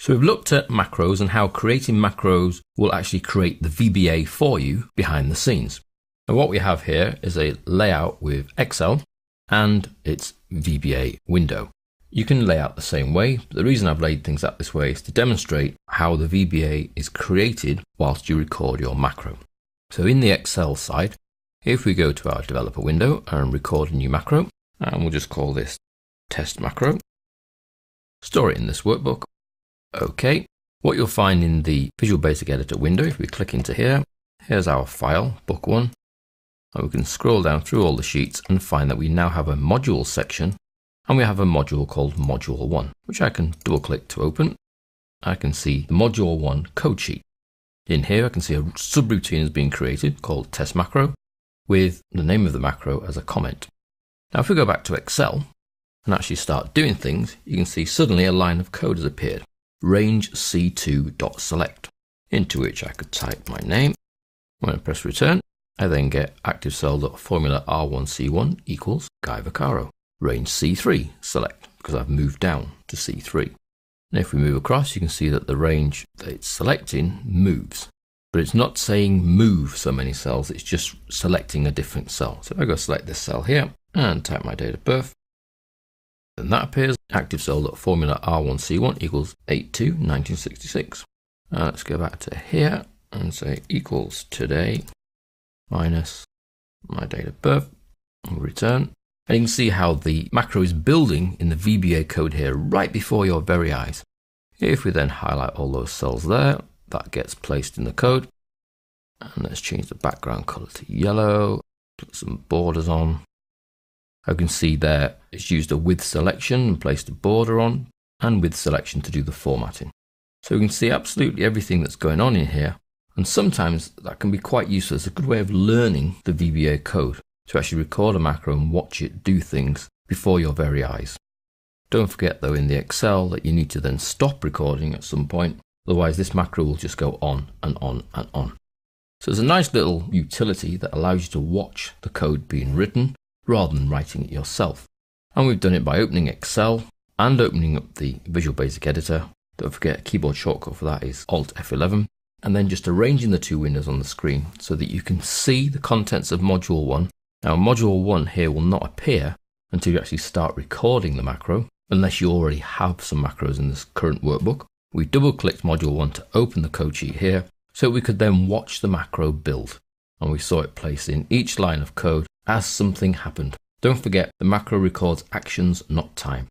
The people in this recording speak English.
So we've looked at macros and how creating macros will actually create the VBA for you behind the scenes. And what we have here is a layout with Excel and its VBA window. You can lay out the same way, but the reason I've laid things out this way is to demonstrate how the VBA is created whilst you record your macro. So in the Excel side, if we go to our developer window and record a new macro, and we'll just call this test macro, store it in this workbook. Okay, what you'll find in the Visual Basic Editor window, if we click into here, here's our file, book 1, and we can scroll down through all the sheets and find that we now have a module section, and we have a module called module 1, which I can double click to open. I can see the module 1 code sheet. In here I can see a subroutine has been created called test macro with the name of the macro as a comment. Now if we go back to Excel and actually start doing things, you can see suddenly a line of code has appeared. Range C2.select, into which I could type my name. When I press return, I then get active cell.formula R1C1 equals Guy Vaccaro. Range C3 select, because I've moved down to C3. And if we move across, you can see that the range that it's selecting moves, but it's not saying move so many cells, it's just selecting a different cell. So if I go select this cell here and type my date of birth, then that appears. Active cell.formula R1C1 equals 8/2/1966. Let's go back to here and say equals today minus my date of birth, and return. And you can see how the macro is building in the VBA code here right before your very eyes. If we then highlight all those cells there, that gets placed in the code. And let's change the background color to yellow, put some borders on. I can see there it's used a with selection and placed a border on, and with selection to do the formatting. So we can see absolutely everything that's going on in here. And sometimes that can be quite useful. It's a good way of learning the VBA code, to actually record a macro and watch it do things before your very eyes. Don't forget though in the Excel that you need to then stop recording at some point, otherwise this macro will just go on and on and on. So there's a nice little utility that allows you to watch the code being written rather than writing it yourself. And we've done it by opening Excel and opening up the Visual Basic Editor. Don't forget a keyboard shortcut for that is Alt F11, and then just arranging the two windows on the screen so that you can see the contents of module 1. Now module 1 here will not appear until you actually start recording the macro, unless you already have some macros in this current workbook. We double clicked module 1 to open the code sheet here, so we could then watch the macro build. And we saw it place in each line of code as something happened. Don't forget the macro records actions, not time.